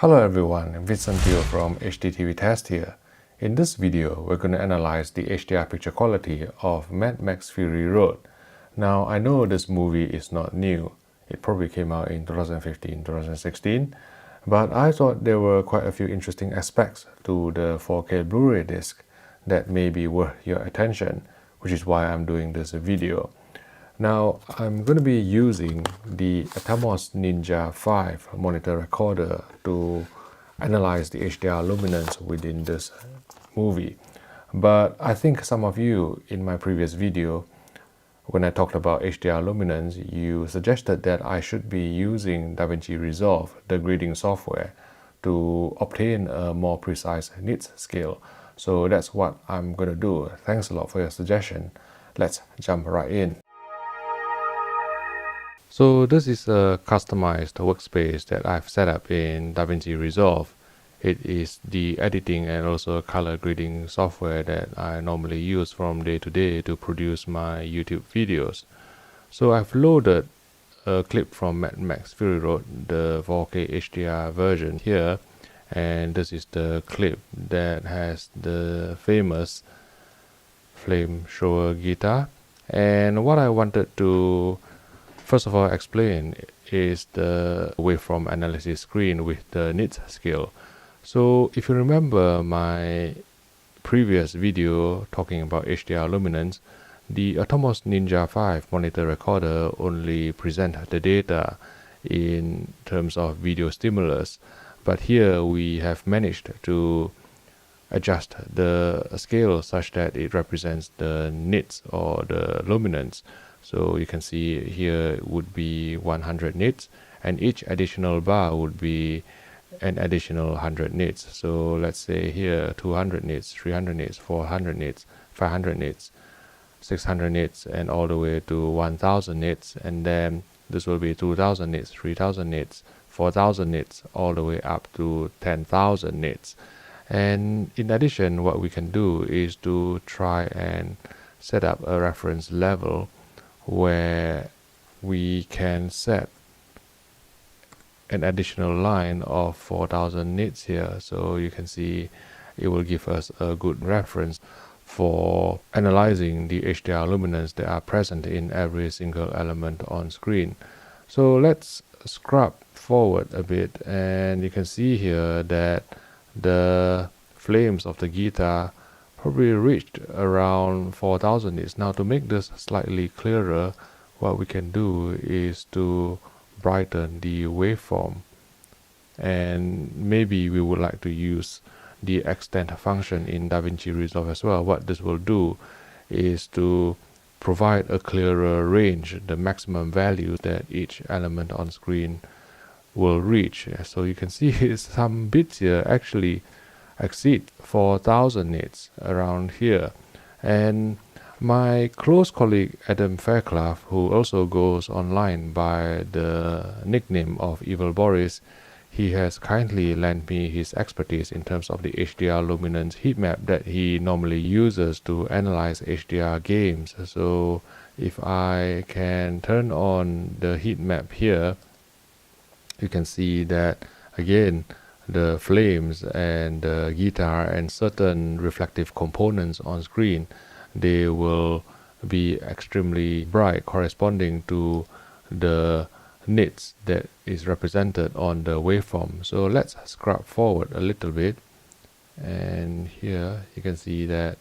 Hello everyone, Vincent Teo from HDTV Test here. In this video, we're going to analyze the HDR picture quality of Mad Max Fury Road. Now, I know this movie is not new. It probably came out in 2015, 2016, but I thought there were quite a few interesting aspects to the 4K Blu-ray disc that may be worth your attention, which is why I'm doing this video. Now, I'm going to be using the Atomos Ninja 5 monitor recorder to analyze the HDR luminance within this movie. But I think some of you in my previous video, when I talked about HDR luminance, you suggested that I should be using DaVinci Resolve, the grading software, to obtain a more precise nits scale. So that's what I'm going to do. Thanks a lot for your suggestion. Let's jump right in. So this is a customized workspace that I've set up in DaVinci Resolve. It is the editing and also color grading software that I normally use from day to day to produce my YouTube videos. So I've loaded a clip from Mad Max Fury Road, the 4K HDR version here, and this is the clip that has the famous flamethrower guitar. And what I wanted to first of all explain is the waveform analysis screen with the nits scale. So if you remember my previous video talking about HDR luminance, the Atomos Ninja 5 monitor recorder only present the data in terms of video stimulus, but here we have managed to adjust the scale such that it represents the nits or the luminance. So you can see here would be 100 nits, and each additional bar would be an additional 100 nits. So let's say here 200 nits, 300 nits, 400 nits, 500 nits, 600 nits, and all the way to 1000 nits. And then this will be 2000 nits, 3000 nits, 4000 nits, all the way up to 10,000 nits. And in addition, what we can do is to try and set up a reference level where we can set an additional line of 4000 nits here. So you can see it will give us a good reference for analyzing the HDR luminance that are present in every single element on screen. So let's scrub forward a bit, and you can see here that the flames of the guitar probably reached around 4000 nits. Now, to make this slightly clearer, what we can do is to brighten the waveform, and maybe we would like to use the extend function in DaVinci Resolve as well. What this will do is to provide a clearer range, the maximum value that each element on screen will reach. So you can see some bits here actually exceed 4000 nits around here. And my close colleague Adam Fairclough, who also goes online by the nickname of Evil Boris, he has kindly lent me his expertise in terms of the HDR luminance heat map that he normally uses to analyze HDR games. So if I can turn on the heat map here, you can see that again the flames and the guitar and certain reflective components on screen, they will be extremely bright, corresponding to the nits that is represented on the waveform. So let's scrub forward a little bit, and here you can see that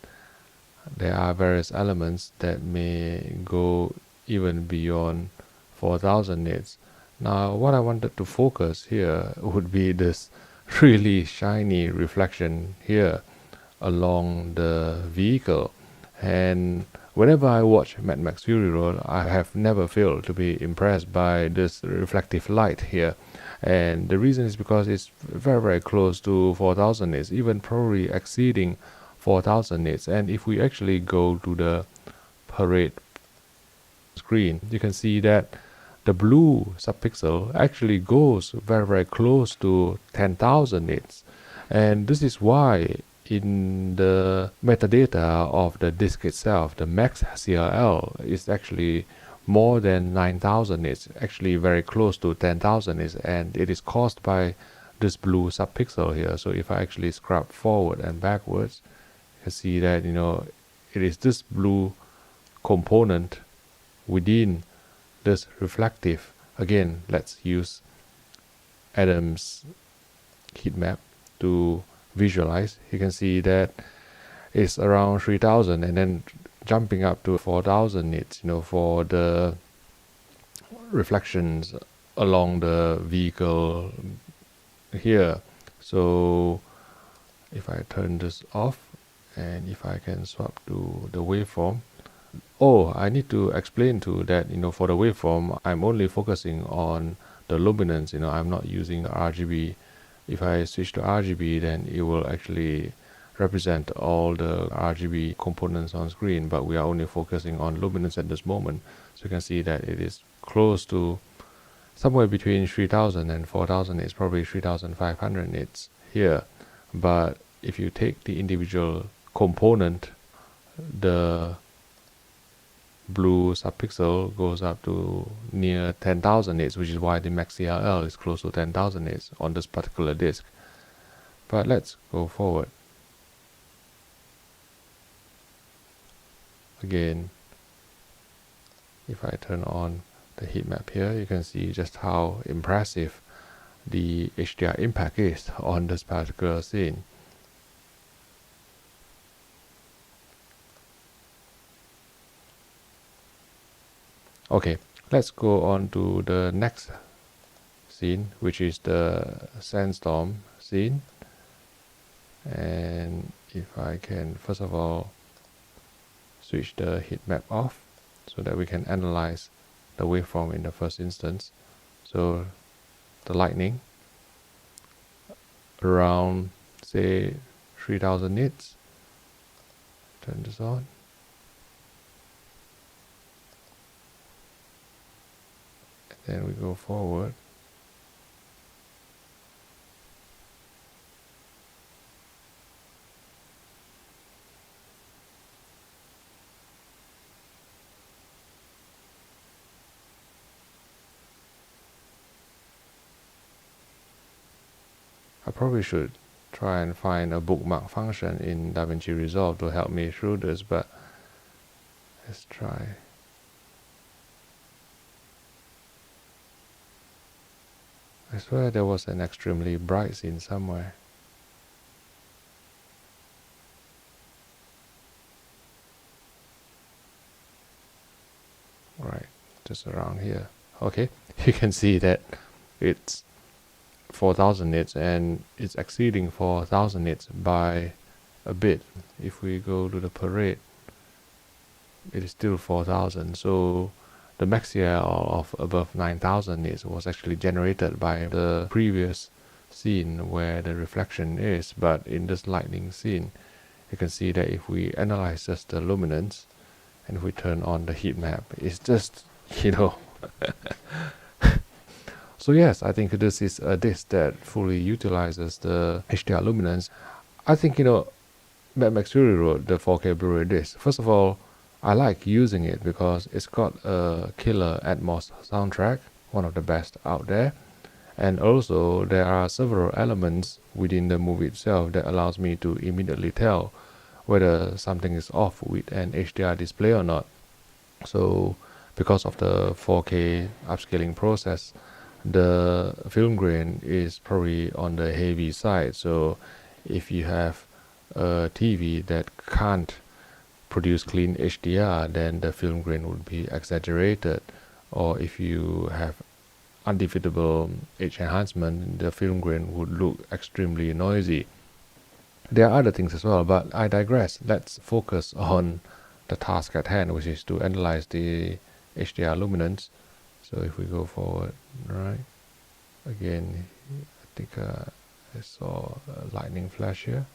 there are various elements that may go even beyond 4000 nits. Now, what I wanted to focus here would be this really shiny reflection here along the vehicle. And whenever I watch Mad Max Fury Road, I have never failed to be impressed by this reflective light here. And the reason is because it's very, very close to 4000 nits, even probably exceeding 4000 nits. And if we actually go to the parade screen, you can see that the blue subpixel actually goes very, very close to 10,000 nits. And this is why in the metadata of the disk itself, the MaxCLL is actually more than 9,000 nits, actually very close to 10,000 nits, and it is caused by this blue subpixel here. So if I actually scrub forward and backwards, you can see that it is this blue component within this reflective. Again, let's use Adam's heat map to visualize. You can see that it's around 3000 and then jumping up to 4000 nits for the reflections along the vehicle here. So if I turn this off and if I can swap to the waveform. Oh, I need to explain too that for the waveform I'm only focusing on the luminance. I'm not using the RGB. If I switch to RGB, then it will actually represent all the RGB components on screen, but we are only focusing on luminance at this moment. So you can see that it is close to somewhere between 3000 and 4000 nits, probably 3500 nits here. But if you take the individual component, the blue subpixel goes up to near 10,000 nits, which is why the MaxCLL is close to 10,000 nits on this particular disk. But let's go forward. Again, if I turn on the heat map here, you can see just how impressive the HDR impact is on this particular scene. Okay, let's go on to the next scene, which is the sandstorm scene. And if I can first of all switch the heat map off so that we can analyze the waveform in the first instance. So the lightning around say 3000 nits. Turn this on. And then we go forward. I probably should try and find a bookmark function in DaVinci Resolve to help me through this, but let's try. I swear there was an extremely bright scene somewhere. Right, just around here. Okay, you can see that it's 4000 nits and it's exceeding 4000 nits by a bit. If we go to the parade, it is still 4000. So the MaxCLL of above 9000 nits was actually generated by the previous scene where the reflection is. But in this lightning scene, you can see that if we analyze just the luminance and if we turn on the heat map, it's just So yes, I think this is a disk that fully utilizes the HDR luminance. I think Mad Max Fury Road, the 4K Blu-ray disc. First of all, I like using it because it's got a killer Atmos soundtrack, one of the best out there. And also there are several elements within the movie itself that allows me to immediately tell whether something is off with an HDR display or not. So because of the 4K upscaling process, the film grain is probably on the heavy side. So if you have a TV that can't produce clean HDR, then the film grain would be exaggerated. Or if you have undefeatable edge enhancement, the film grain would look extremely noisy. There are other things as well, but I digress. Let's focus on the task at hand, which is to analyze the HDR luminance. So if we go forward, right, again, I think I saw a lightning flash here.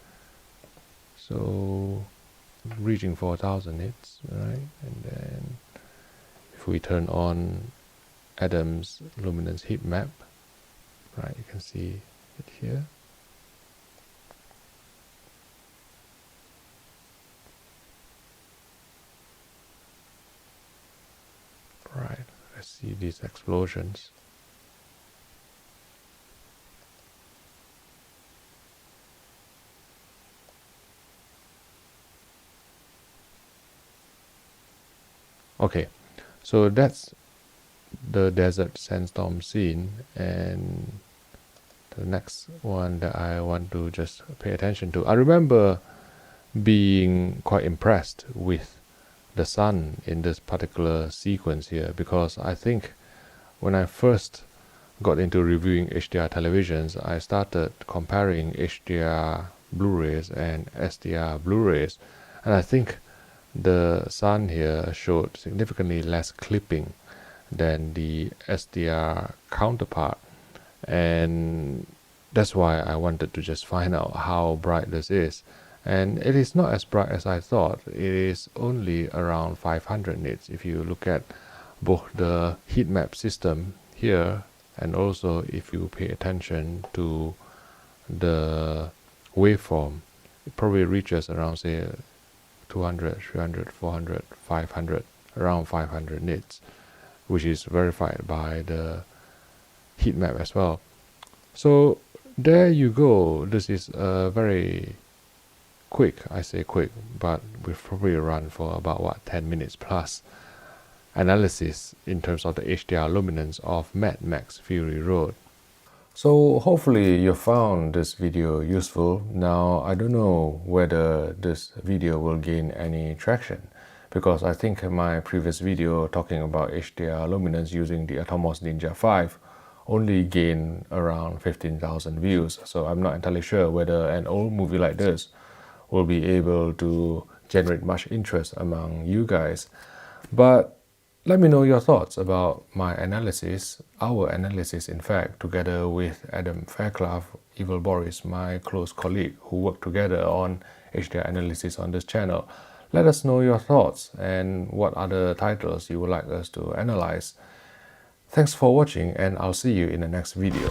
So reaching 4000 nits, right, and then if we turn on Adam's luminance heat map, right, you can see it here. Right, let's see these explosions. Okay, so that's the desert sandstorm scene, and the next one that I want to just pay attention to. I remember being quite impressed with the sun in this particular sequence here, because I think when I first got into reviewing HDR televisions, I started comparing HDR Blu-rays and SDR Blu-rays, and I think the sun here showed significantly less clipping than the SDR counterpart, and that's why I wanted to just find out how bright this is. And it is not as bright as I thought. It is only around 500 nits if you look at both the heat map system here, and also if you pay attention to the waveform. It probably reaches around, say, 200, 300, 400, 500, around 500 nits, which is verified by the heat map as well. So there you go. This is a very quick, I say quick, but we've probably run for about 10 minutes plus analysis in terms of the HDR luminance of Mad Max Fury Road. So hopefully you found this video useful. Now I don't know whether this video will gain any traction, because I think my previous video talking about HDR luminance using the Atomos Ninja 5 only gained around 15,000 views. So I'm not entirely sure whether an old movie like this will be able to generate much interest among you guys. But let me know your thoughts about my analysis, our analysis in fact, together with Adam Fairclough, Evil Boris, my close colleague who worked together on HDR analysis on this channel. Let us know your thoughts and what other titles you would like us to analyze. Thanks for watching, and I'll see you in the next video.